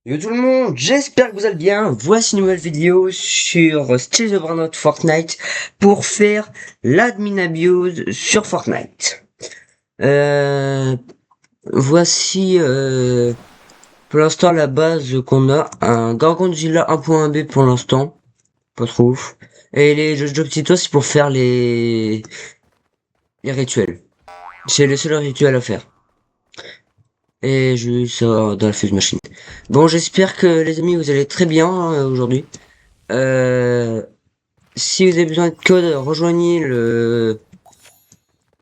Yo tout le monde, j'espère que vous allez bien. Voici une nouvelle vidéo sur Steel the Burnout Fortnite pour faire l'admin abuse sur Fortnite. Euh, voici pour l'instant la base qu'on a, un Gorgonzilla 1.1b pour l'instant, pas trop ouf. Et les jeux petits toits c'est pour faire les rituels. C'est le seul rituel à faire. Et je eu ça dans la fuse machine. Bon, j'espère que les amis vous allez très bien aujourd'hui. Euh, Si vous avez besoin de code, rejoignez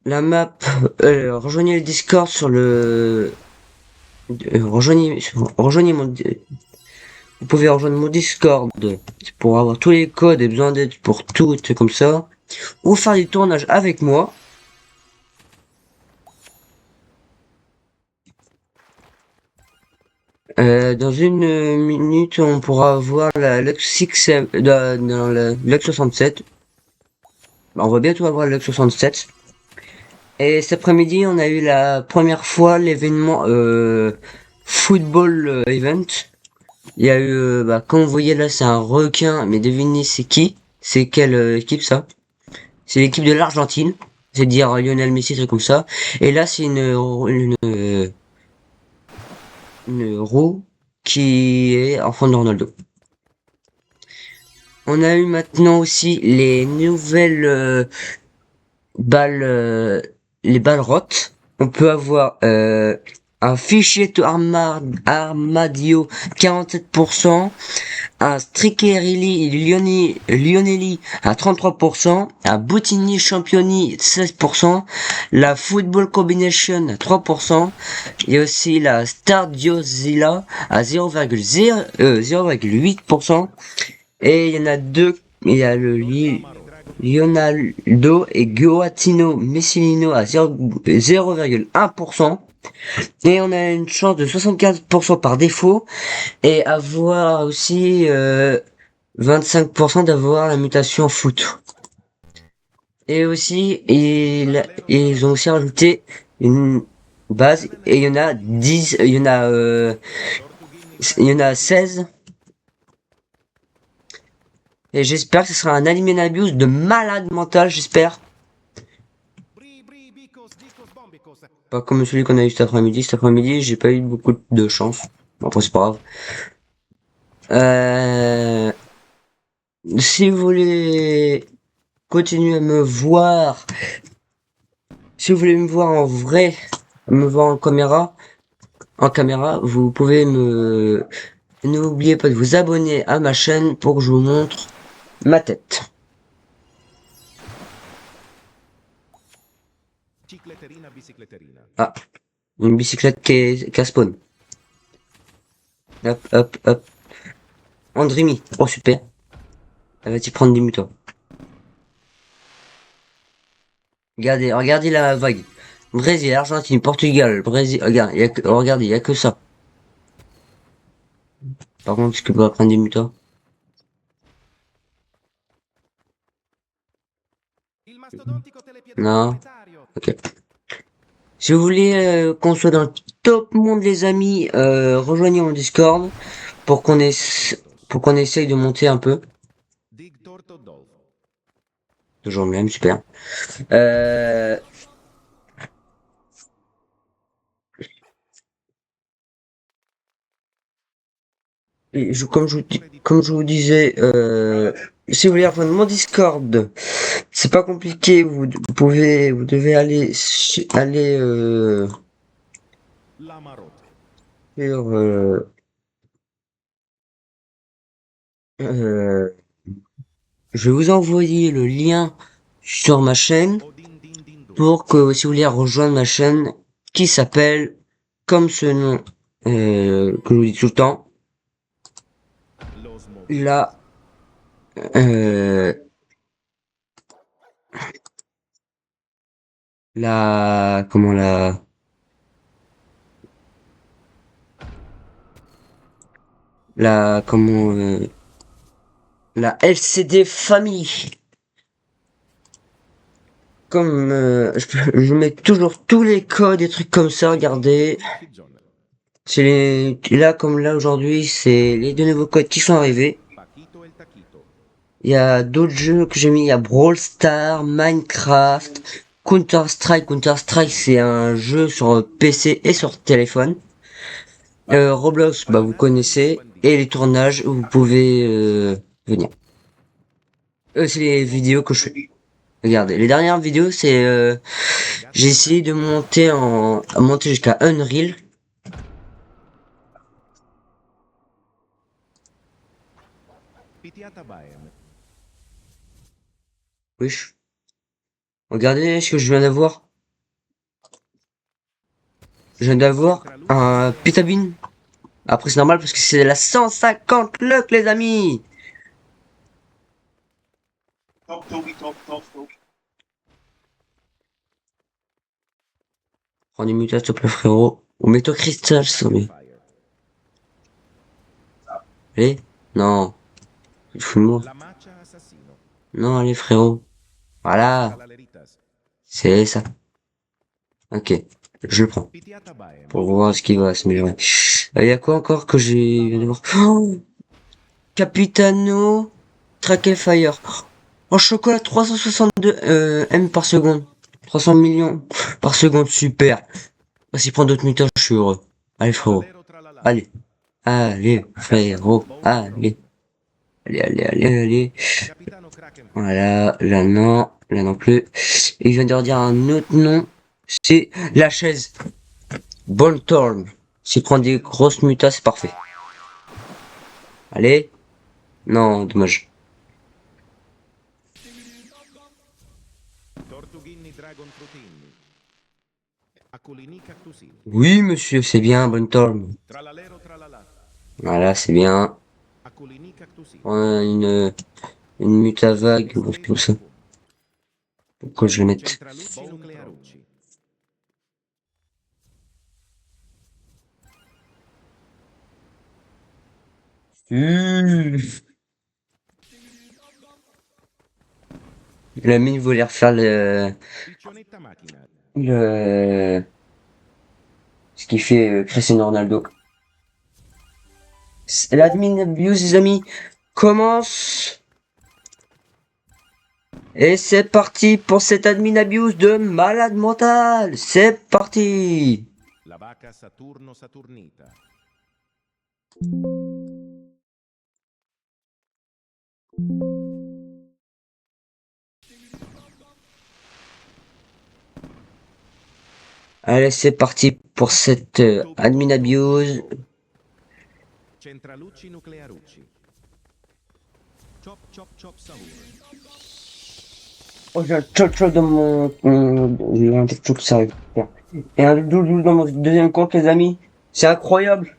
la map, rejoignez le Discord sur rejoignez vous pouvez rejoindre mon Discord pour avoir tous les codes et besoin d'aide pour tout, et comme ça, ou faire des tournages avec moi. Dans une minute, on pourra voir la Lux 6 dans la Lux 67. On va bientôt avoir la Lux 67. Et cet après-midi, on a eu la première fois l'événement football event. Il y a eu, comme vous voyez là, c'est un requin, mais devinez c'est qui? C'est quelle équipe ça? C'est l'équipe de l'Argentine, c'est-à-dire Lionel Messi, truc comme ça. Et là, c'est une roue qui est en fond de Ronaldo. On a eu maintenant aussi les nouvelles balles, les balles rotes. On peut avoir un fichier to Armadio 47%, un Strickerilli Lionelli à 33%, un Bottini Championi 16%, la Football Combination à 3%, il y a aussi la Stardiozilla à 0,8%, et il y en a deux, il y a le Leonardo et Gioacchino Messinino à 0,1%. Et on a une chance de 75% par défaut. Et avoir aussi 25% d'avoir la mutation foot. Et aussi, ils ont aussi rajouté une base. Et il y en a 10, il y en a 16. Et j'espère que ce sera un Alien Abuse de malade mental, j'espère. Pas comme celui qu'on a eu cet après-midi. Cet après-midi, j'ai pas eu beaucoup de chance. Bon, après, c'est pas grave. Si vous voulez continuer à me voir, si vous voulez me voir en vrai, me voir en caméra, vous pouvez n'oubliez pas de vous abonner à ma chaîne pour que je vous montre ma tête. Ah, une bicyclette qui a spawn. Hop, hop, hop. Andrimi. Oh, super. Elle va t'y prendre du muto. Regardez la vague. Brésil, Argentine, Portugal, Brésil. Regardez, il y a que ça. Par contre, est-ce que je peux prendre du muto? Non. Ok. Si vous voulez qu'on soit dans le top monde, les amis, rejoignez mon Discord pour qu'on essaye de monter un peu. Toujours le même, super. Et comme je vous disais, si vous voulez rejoindre mon Discord, c'est pas compliqué. Vous devez aller sur euh, je vais vous envoyer le lien sur ma chaîne pour que si vous voulez rejoindre ma chaîne qui s'appelle comme ce nom que je vous dis tout le temps, la euh, comment la comment la LCD Family. Comme je mets toujours tous les codes et trucs comme ça, regardez. C'est là, comme là aujourd'hui, c'est les deux nouveaux codes qui sont arrivés. Il y a d'autres jeux que j'ai mis, il y a Brawl Stars, Minecraft, Counter-Strike. Counter-Strike, c'est un jeu sur PC et sur téléphone. Roblox, bah vous connaissez, et les tournages où vous pouvez venir. C'est les vidéos que je fais. Regardez, les dernières vidéos, c'est j'ai essayé de monter jusqu'à Unreal. Wesh. Regardez ce que je viens d'avoir. Je viens d'avoir un Pitabine. Après c'est normal parce que c'est la 150 luck les amis. Prends du mutage s'il te plaît frérot. Ou mets-toi cristal s'il te plaît. Allez. Non. Il faut moi. Non allez frérot. Voilà. C'est ça. Ok. Je le prends. Pour voir ce qui va s'améliorer. Il y a quoi encore que j'ai viens de voir. Oh, Capitano Trackle Fire. En chocolat 362 M par seconde. 300 millions par seconde, super. S'il prend d'autres mutations, je suis heureux. Allez frérot. Allez. Allez frérot. Allez. Allez, allez, allez, allez. Voilà, là non, là non plus. Et il vient de redire un autre nom. C'est la chaise. Boltorn. S'il prend des grosses mutas, c'est parfait. Allez. Non, dommage. Oui, monsieur, c'est bien, Boltorn. Voilà, c'est bien. Une mutavague, ou tout ça. Pourquoi je le mette? La mine voulait refaire le, ce qui fait Cristiano Ronaldo. L'admin abuse, les amis, commence. Et c'est parti pour cet admin abuse de malade mental. C'est parti. Allez, c'est parti pour cette admin abuse. Oh, j'ai un chop-chop dans j'ai un chop-chop, ça arrive. Et un double dans mon deuxième compte, les amis. C'est incroyable.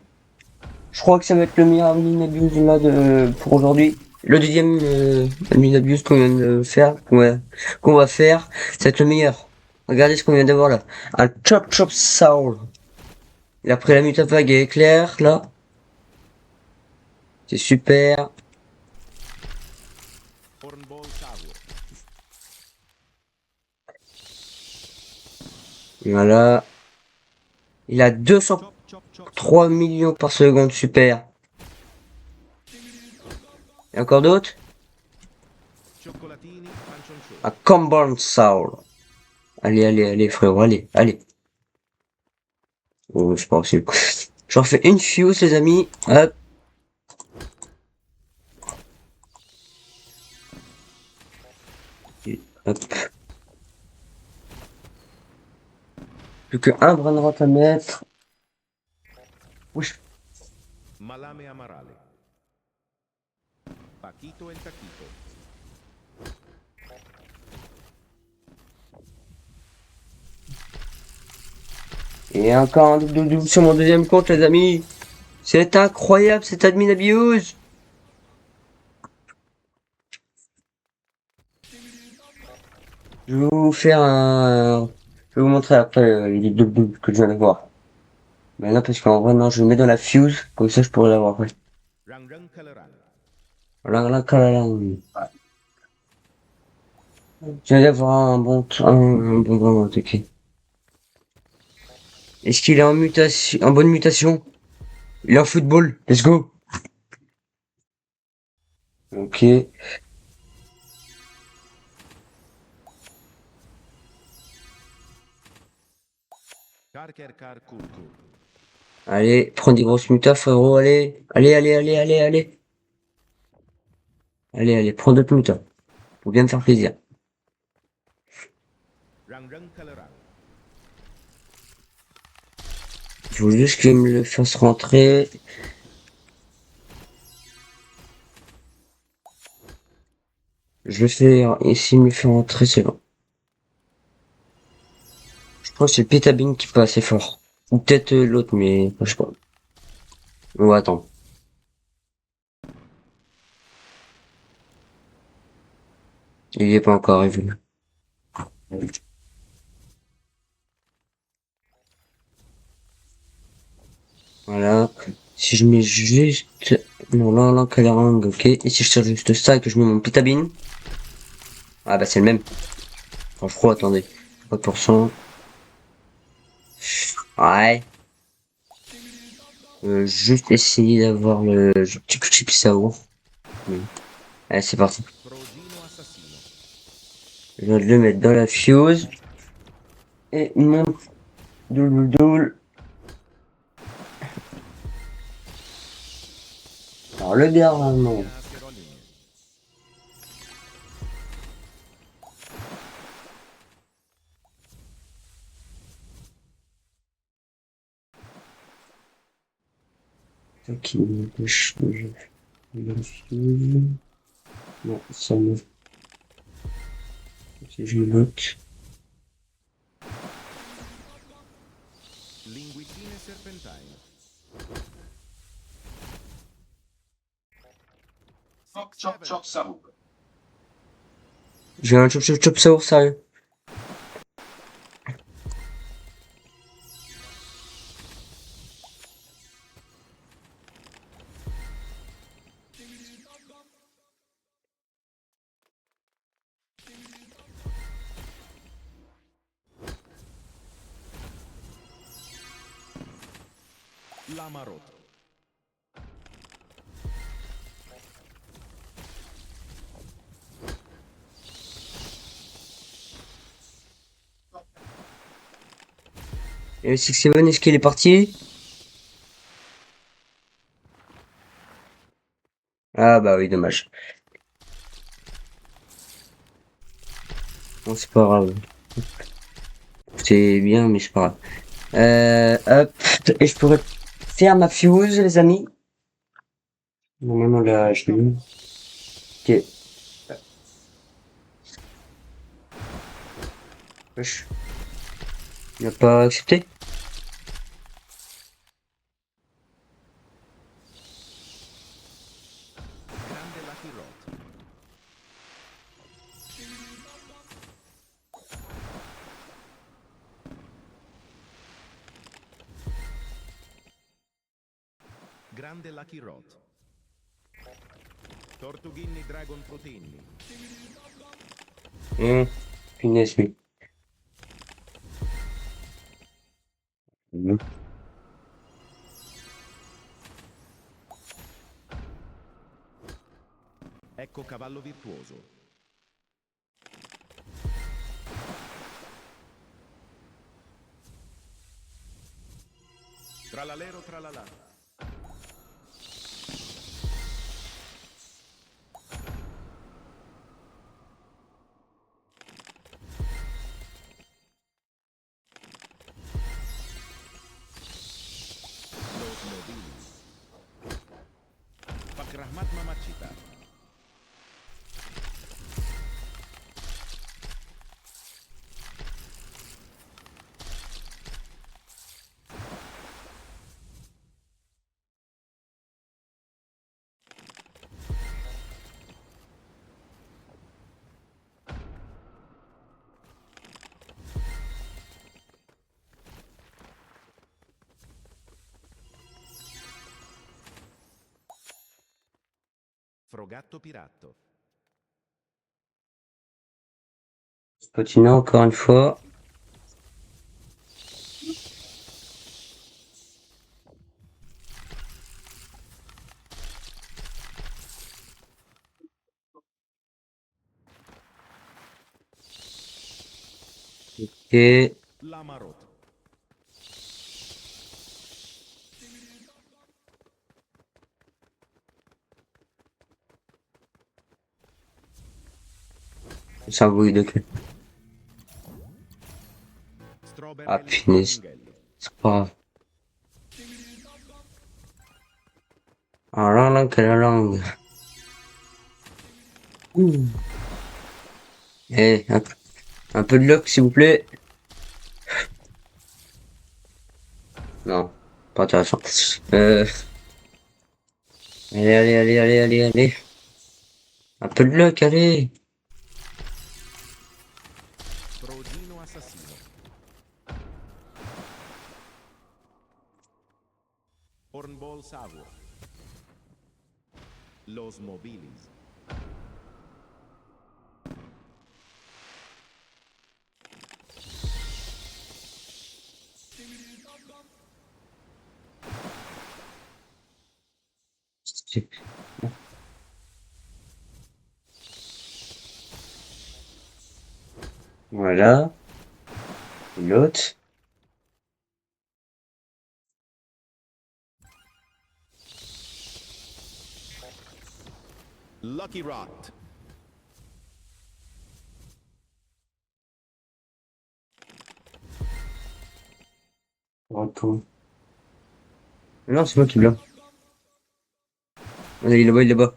Je crois que ça va être le meilleur admin abuse là pour aujourd'hui. Le deuxième admin abuse qu'on vient de faire, qu'on va faire, ça va être le meilleur. Regardez ce qu'on vient d'avoir là. Un chop-chop soul. Il a pris la mutavague et éclair, là. C'est super. Voilà. Il a 203 millions par seconde, super. Et encore d'autres? Un Comborn Soul. Allez, allez, allez, frérot, allez, allez. Oh, c'est pas possible. J'en fais une fuse, les amis. Hop. Hop. Plus qu'un brin de route à mettre. Wesh. Et encore un double sur mon deuxième compte, les amis. C'est incroyable, cet admin abuse. Je vais vous faire un... Je vais vous montrer après les doubles que je viens d'avoir. Mais là, parce qu'en vrai, non, je le mets dans la fuse. Comme ça, je pourrais l'avoir après. Je viens d'avoir un bon, ok. Est-ce qu'il est en mutation, en bonne mutation? Il est en football. Let's go. Ok. Allez, prends des grosses mutas, frérot. Allez. Allez, allez, allez, allez, allez. Allez, allez, prends d'autres mutas. Faut bien me faire plaisir. Il faut juste qu'il me le fasse rentrer. Je le fais, et s'il me le fait rentrer, c'est bon. Je crois que c'est le Pétabine qui est pas assez fort. Ou peut-être l'autre, mais je sais pas. On va attendre. Il y est pas encore arrivé. Voilà. Si je mets juste... Non, là, Kalerang, ok. Et si je tire juste ça et que je mets mon Pétabine. Ah bah c'est le même. Franchement, attendez. 3%. Ouais. Juste essayer d'avoir le petit coup de chip sao. Oui. Allez, c'est parti. Je viens de le mettre dans la fuse. Et mon double. Alors le garnement. Ok, non, ça me... Si je note. J'ai un chop sao, sérieux. Et le 6-7, est-ce qu'il est parti? Ah bah oui, dommage. Bon, c'est pas grave. C'est bien, mais c'est pas grave. Hop. Et je pourrais faire ma fuse, les amis. Normalement, là, je l'ai mis. Ok. Wesh. Il n'a pas accepté? Grande Lucky Rod. Tortughini Dragon Proteini. Punaise, lui. Mhm. Ecco cavallo virtuoso. Tralalero tralala. Los Nobilis. Fakrahmat Mamachita. Frogatto Piratto. Potina, encore une fois. Ok. La Marotte. C'est un bruit de queue. Ah, Stroberelli punaise. Flaminghelli. C'est pas grave. Ah, la langue, quelle langue. Ouh. Eh, un peu de luck, s'il vous plaît. Non, pas intéressant. Euh, allez. Un peu de luck, allez. Progino assassino. Hornball Savour. Los Mobilis. Voilà. L'autre. Lucky Rot. Retour. Non, c'est moi qui blanc. Allez, il est là-bas, il est là-bas.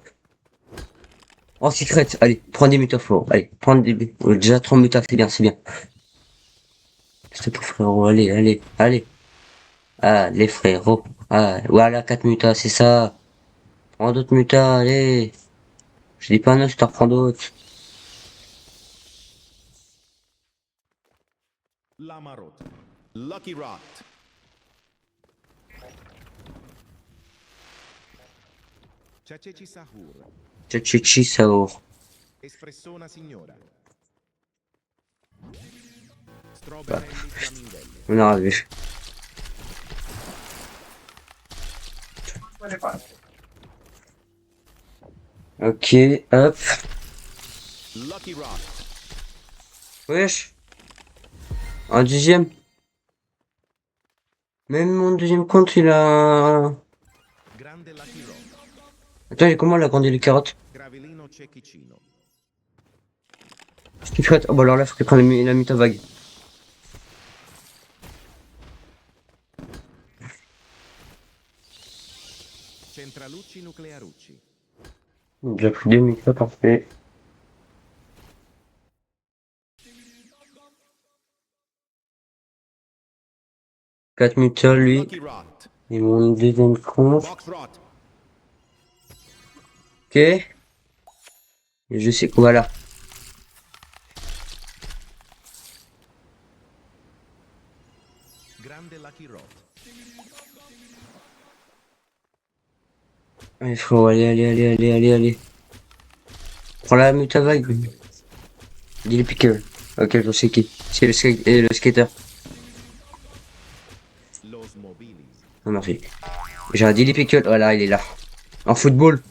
Oh, secret. Allez, prends des métaphores. Allez, prends des... déjà 3 métaphores, c'est bien. C'est pour frérot, allez. Ah, les frérots. Ah, voilà, 4 mutas, c'est ça. Prends d'autres mutas, allez. Je dis pas non, je t'en prends d'autres. La Marotte. Lucky Rot. Cececi Sahur. Tchatchichi, Saour. Espressona Signora. Bah, Stroberelli Flaminghelli. on aura vu. Ok, hop. Lucky Rot. Wesh. Un deuxième. Même mon deuxième compte, il a... Grande Lucky Rot. Attends, il est comment, la grande les carottes? Gravellino Cecchino. Secret. Oh, bah alors là, faut qu'il prenne la muta vague. Centralucci Nuclearucci. J'ai pris deux mutas, parfait. 4 mutas, lui. Lucky Rot. Et mon deuxième compte. Box Rot. Ok. Et je sais quoi, voilà. Grande Lucky Rot. Allez, frérot, allez. Prends la muta vague. Dis les pickles. Ok, je sais qui. C'est le skater. Los Mobilis. Ah, merci. J'ai un Dilly Pickle. Voilà, il est là. En football.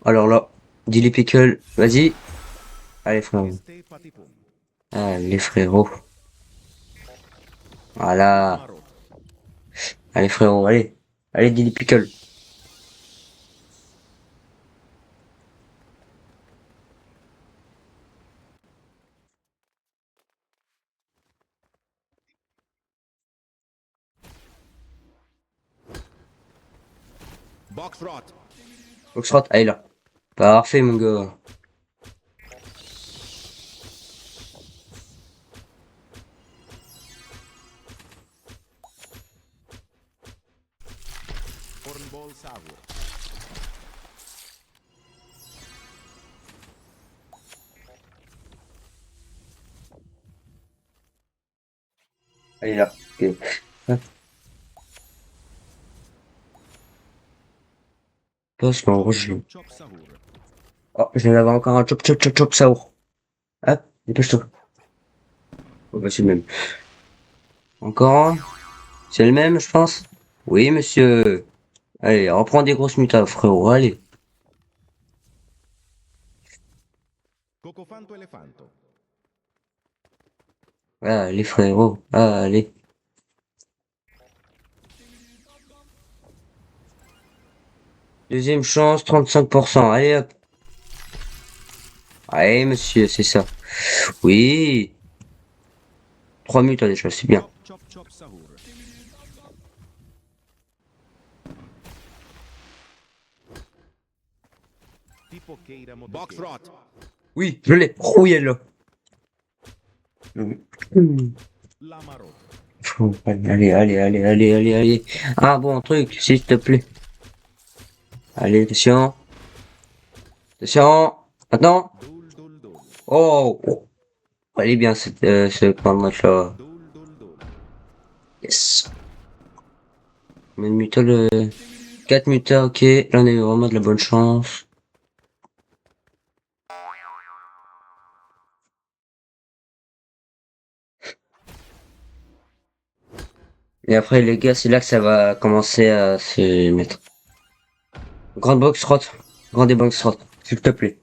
Alors là, Dilly Pickle, vas-y. Allez, frérot. Este Patipum. Allez, frérot. La Voilà. Marotte. Allez, frérot, allez. Allez, Dilly Pickle. Box Rot. Foxtrot, allez là. Parfait, mon gars. Hornball Savour. Allez là. Ok. Hop. Passe, mon rouge. Chop Sahur. Oh, je viens d'avoir encore un chop, saour. Hop, dépêche-toi. Oh, bah, c'est le même. Encore un. C'est le même, je pense. Oui, monsieur. Allez, reprends des grosses mutas, frérot. Allez. Cocofanto Elefanto. Allez, frérot. Allez. Deuxième chance, 35%. Allez, hop. Allez, monsieur, c'est ça. Oui. 3 minutes, hein, déjà, c'est bien. Chop chop chop sahur. Pipoqueira Box rot. Oui, je l'ai. Oh, il est là. La marot. Allez, allez, allez, allez, allez, allez. Un bon truc, s'il te plaît. Allez, attention. Attention. Maintenant. Dul dul dul. Oh. Oh. Elle est bien, ce plan de match-là. Dul dul dul. Yes. Même muta le 4 mutas, ok. Là, on a eu vraiment de la bonne chance. Et après, les gars, c'est là que ça va commencer à se mettre. Grande box rot. Grande box rot. S'il te plaît.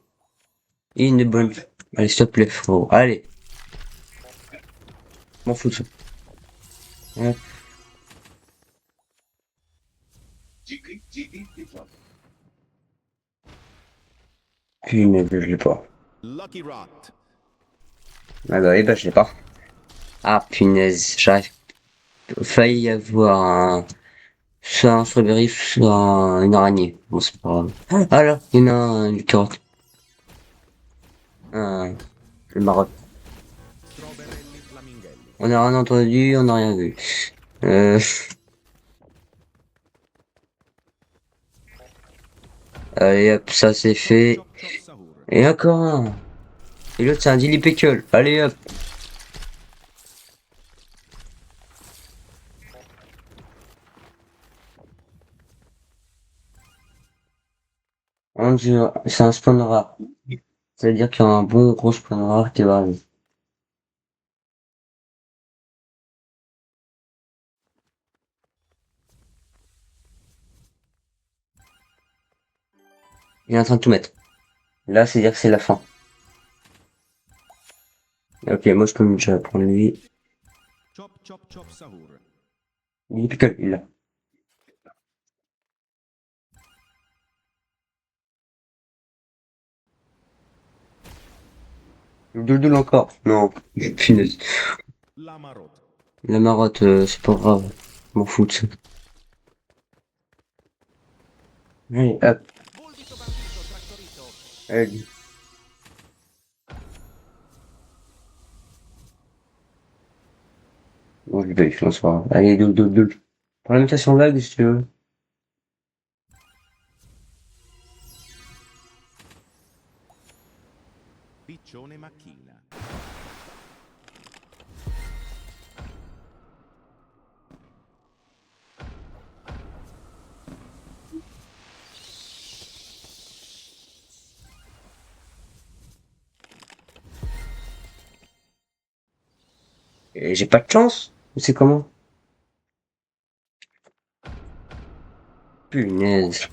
Une bonne. Allez, s'il te plaît, frérot. Allez. M'en fous de ça. Hop. Punaise, je l'ai pas. Lucky rot. Ah bah oui, bah je l'ai pas. Ah punaise, j'arrive. Failli y avoir soit un strawberry, soit une araignée. Bon, c'est pas grave. Ah là, il y en a un du carotte. Un, le maroc. Stroberelli flamingelli. On n'a rien entendu, on n'a rien vu. Euh, allez hop, ça c'est fait. Chop chop sahur. Et encore un. Et l'autre c'est un dilly pickle. Allez hop. C'est un spawn rare. Ça veut dire qu'il y a un bon gros spawn rare qui va arriver. Il est en train de tout mettre. Là, c'est dire que c'est la fin. Ok, moi je peux déjà prendre lui. Chop chop chop sahur. Dilly pickle, il l'a. Le doudoule encore. Non, punaise. La marot. La marotte, c'est pas grave. Je m'en fous de ça. Allez, hop. Volvito bandito trattorito. Allez. Bon, je vais, je lance pas. Allez, doudoule. Pour la mutation vague, si tu veux. Piccione macchina. Et j'ai pas de chance. Ou c'est comment? Punaise.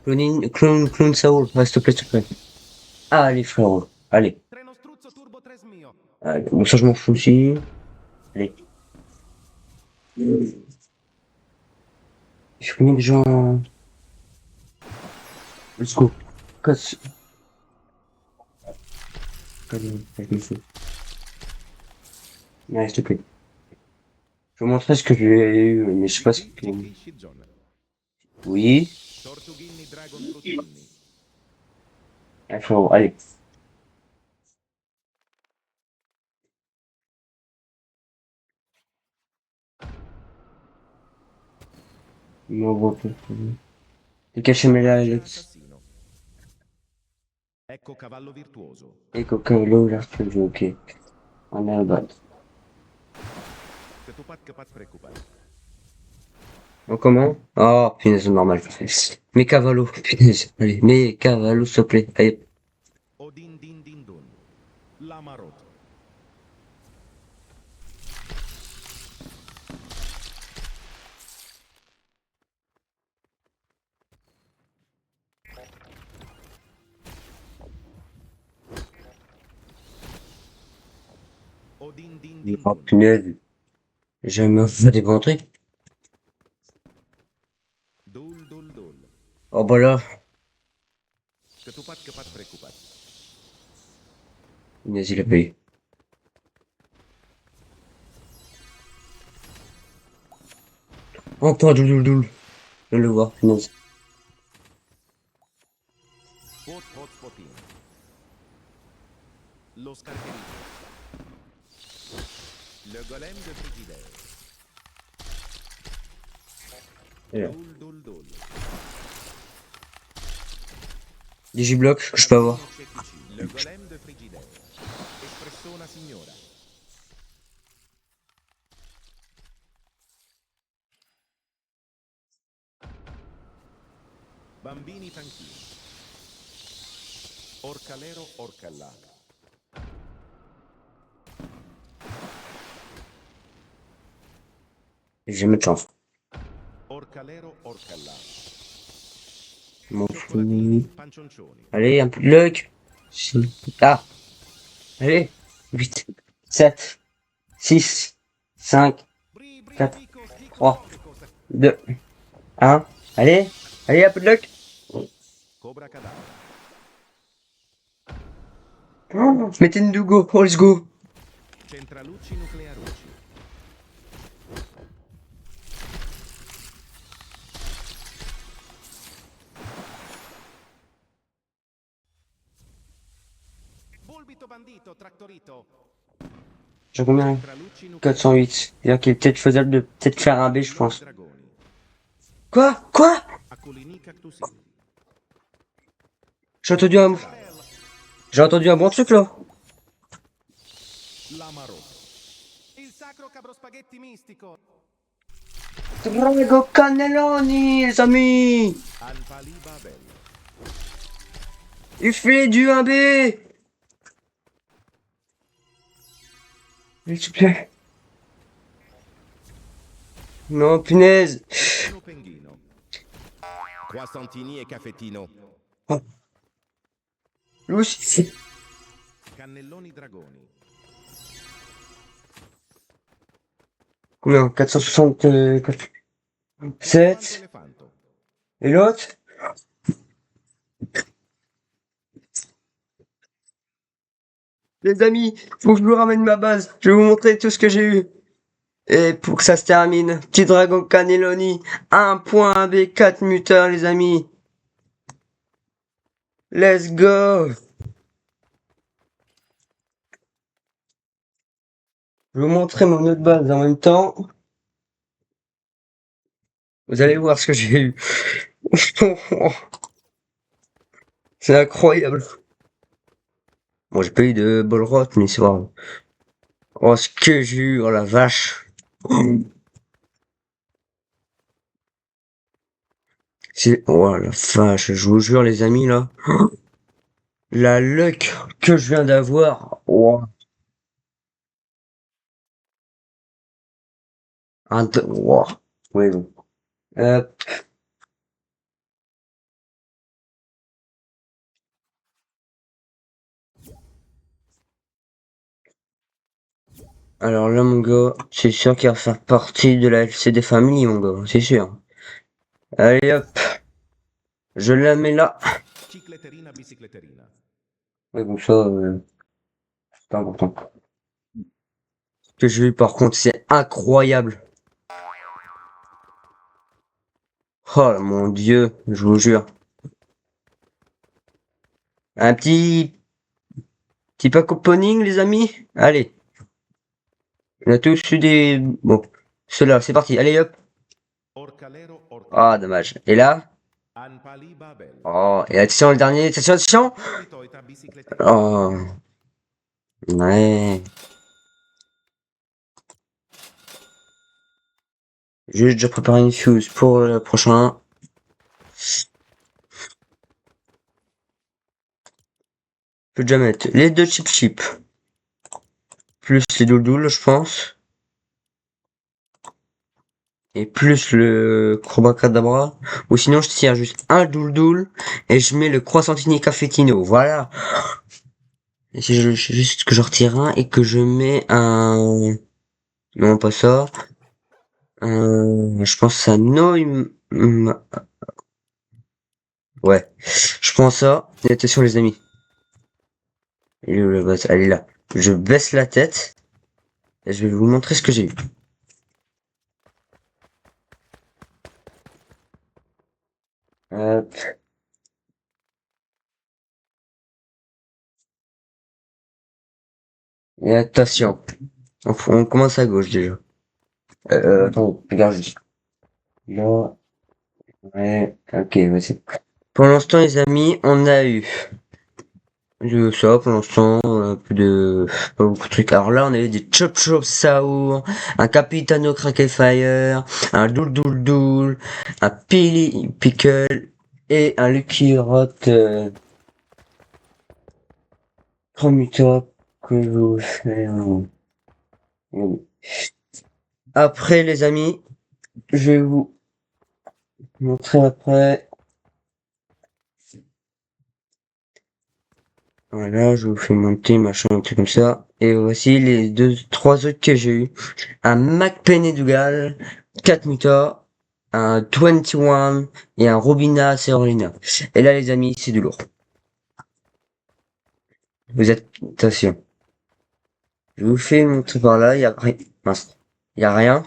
Clone Saul. Ouais, s'il te plaît, s'il te plaît. Allez, frérot. Allez. Treno struzzo turbo 3 mio. Allez. Bon, ça, je m'en fous aussi. Allez. Je finis déjà en... Let's go. Casse. Allez, allez, allez, s'il te plaît. Je vais vous montrer ce que j'ai eu, mais je sais pas ce que... Chicky zone. Oui. Tortughini dragon fruttini. Allez, frérot, allez. Non, bon, t'es caché, mais là, Archer Alex. assassino. Ecco cavallo virtuoso. Et Coca-Cola, là, je te ok. On est à battre. Que tu pas te préoccuper. On comment? Oh, punaise, normal. Mais Cavallo, punaise. Allez, mais Cavallo, s'il te plaît. Allez. Odin din din dun. La marot. din din din Oh dun. punaise, j'ai me fait des ventrées. Dul dul dul. Oh bah là, Ketupat kepat prekupat. punaise, il a payé. Encore doul. Je vais le voir, punaise. Pot hot spotin. Los carqueritos. Le golem de frigidaire. Dul dul dul. Digiblock, que je peux avoir. Cetici. Le golem de frigidaire. Espressona signora. Bambini panchini. Orcalero orcalla. J'ai jamais de chance. Orcalero orcalla. M'en Cioccolatini fous. pancioncioni. Allez, un peu de luck. Ah, allez. 8, 7, 6, 5, Bri bri 4, bicos 3, dicos 2, 1. Allez, un peu de luck. Cobra cadavere. Oh, mettez une Dugo. Oh, let's go. Centralucci nuclearucci. Bulbito bandito tractorito. J'ai combien? Centralucci nuclearucci. 408. C'est-à-dire qu'il est peut-être faisable de peut-être faire un B, je pense. Dragoni. Quoi? Aculini cactusini. J'ai entendu un bon truc, là. L'Amarone. Il sacro cabro spaghetti mistico. Drago Cannelloni, les amis. Alpali Babel. Il fait du 1B. S'il te plaît. Non, punaise. Pino Penghino. Croissantini e caffettino. Lucy. Cannelloni dragoni. Combien? 460. 7. Elefanto. Et l'autre? Les amis, faut que je vous ramène ma base. Je vais vous montrer tout ce que j'ai eu. Et pour que ça se termine, petit dragon Cannelloni, 1.B, 4 muteurs, les amis. Let's go. Je vais vous montrer mon autre base en même temps. Vous allez voir ce que j'ai eu. C'est incroyable. Bon, j'ai pas eu de ball rot, mais c'est vrai. Oh, ce que j'ai eu, oh la vache. C'est, oh la vache, je vous jure, les amis, là. La luck que je viens d'avoir. Oh. Wow. Oui, bon. Alors là, mon gars, c'est sûr qu'il va faire partie de la LCD Family, mon gars, c'est sûr. Allez hop, je la mets là. Cicletterina bicicletterina. Oui, bon, ça, c'est pas important. Ce que j'ai eu, par contre, c'est incroyable. Oh mon Dieu, je vous jure. Un petit pack opening, les amis. Allez. On a tous eu des... Bon, ceux-là, c'est parti. Allez hop. Orcalero orcalero. Ah, dommage. Et là? Anpali Babel. Oh, et attention, le dernier. Attention. Bitoita bicicletterina. Oh. Ouais. J'ai déjà préparé une fuse pour le prochain. Je peux déjà mettre les deux chip plus les doudoules, je pense, et plus le Crobacadabra, ou sinon je tire juste un doudoule et je mets le Croissantini Cafetino, voilà. Et si juste que je retire un et que je mets un... Non, pas ça. Je pense à Ouais. Je prends ça. Et attention les amis. Elle est où la base? Elle est là. Je baisse la tête. Et je vais vous montrer ce que j'ai eu. Hop. Et attention. On commence à gauche déjà. Attends, regarde juste. Là. Ouais. Ok, vas-y. Pour l'instant les amis, on a eu ça pour l'instant, peu de, pas beaucoup de trucs. Alors là, on avait des Chop Chop Sour, un Capitano Crackle Fire, un Doul Doul Doul, un Pili Pickle et un Lucky Rot Cromuta que je vais vous faire. Après, les amis, je vais vous montrer après. Voilà, je vous fais monter, machin, un truc comme ça. Et voici les trois autres que j'ai eu. Un McPenny Dougal, 4 Muta, un 21 et un Robina Cerolina. Et là, les amis, c'est du lourd. Vous êtes, attention. Je vous fais montrer par là, il y a rien. Mince. Il y a rien.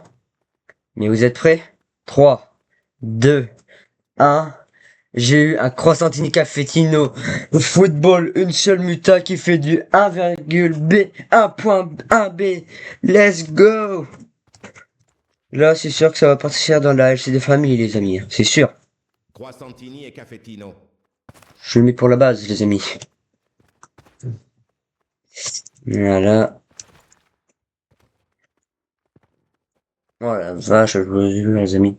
Mais vous êtes prêts? 3, 2, 1. J'ai eu un croissantini cafetino football, une seule muta qui fait du 1,B, 1.1B. Let's go! Là, c'est sûr que ça va partir dans la LC des familles, les amis. C'est sûr. Croissantini et Caffettino. Je le mets pour la base, les amis. Voilà. Voilà, vache, je vous ai vu, les amis.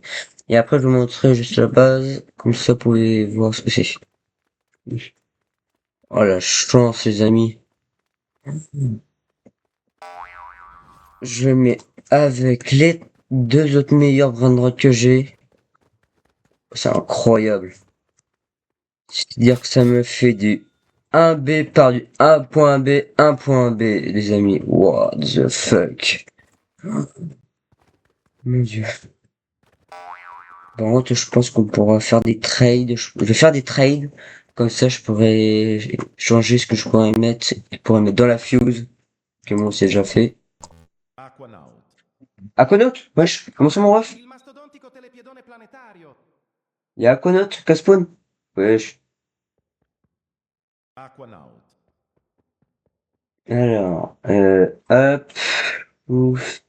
Et après, je vous montrerai juste la base. Comme ça, vous pouvez voir ce que c'est. Oh la chance, les amis. Je mets avec les deux autres meilleurs brand que j'ai. C'est incroyable. C'est-à-dire que ça me fait du 1B par du 1.B, 1.B, les amis. What the fuck. Mon dieu. Par contre, je pense qu'on pourra faire des trades. Je vais faire des trades. Comme ça, je pourrais changer ce que je pourrais mettre. Je pourrais mettre dans la fuse. Que moi, c'est déjà fait. Aquanaut. Aquanaut? Wesh, comment ça, mon ref? Il mastodontico telepiedone planetario. Y'a Aquanaut, Caspawn? Wesh. Aquanaut. Alors, hop. Ouf.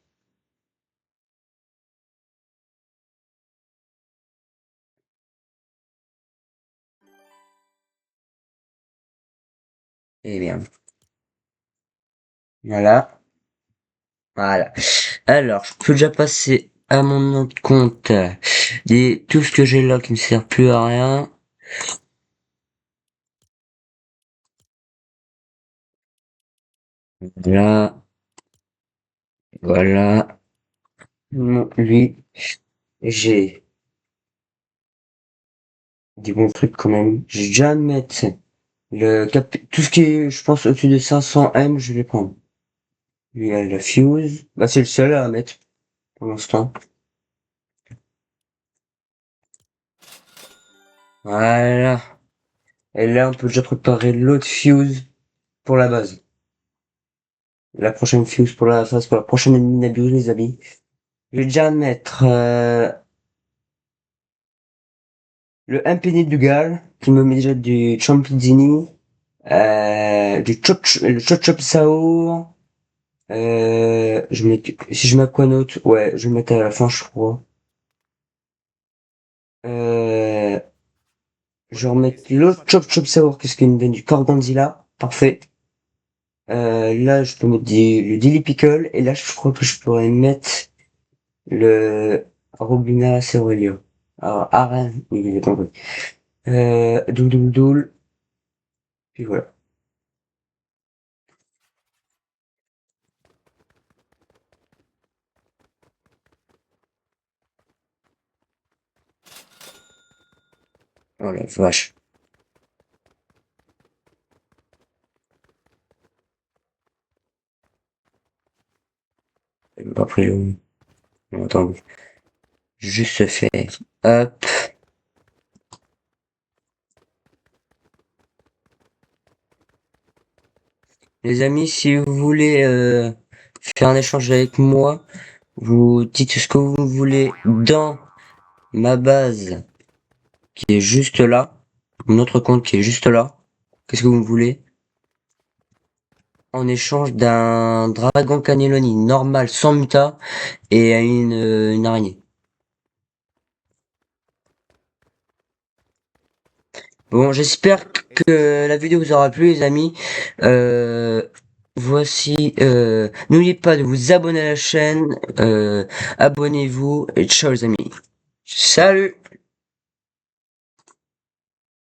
Eh bien. Voilà. Voilà. Alors, je peux déjà passer à mon nom de compte tout ce que j'ai là qui ne sert plus à rien. Là, voilà. Lui, j'ai des bons trucs quand même. J'ai déjà à mettre tout ce qui est, je pense, au-dessus de 500 M, je vais prendre. Lui, il a la fuse. Bah, c'est le seul à mettre pour l'instant. Voilà. Et là, on peut déjà préparer l'autre fuse pour la base. La prochaine fuse pour la phase, pour la prochaine Nabius, les amis. Je vais déjà mettre le Impéné du Gal, qui me met déjà du Champizzini, le Chop Chop Sao. Si je mets Aquanaut, ouais, je vais le mettre à la fin, je crois. Euh, je vais remettre l'autre Chop Chop Sour, qu'est-ce qu'il me donne du Corganzilla. Parfait. Là, je peux mettre le Dilly Pickle, et là, je crois que je pourrais mettre le Robina Cerulio. Alors, Arène, oui, il est compris. Doul Doul Doul, puis voilà. Oh la vache. Après, attends, juste faire, hop. Les amis, si vous voulez faire un échange avec moi, vous dites ce que vous voulez dans ma base qui est juste là, mon autre compte qui est juste là. Qu'est-ce que vous voulez? En échange d'un dragon cannelloni normal sans muta et une araignée. Bon, j'espère que la vidéo vous aura plu, les amis. Voici. N'oubliez pas de vous abonner à la chaîne. Abonnez-vous et ciao, les amis. Salut!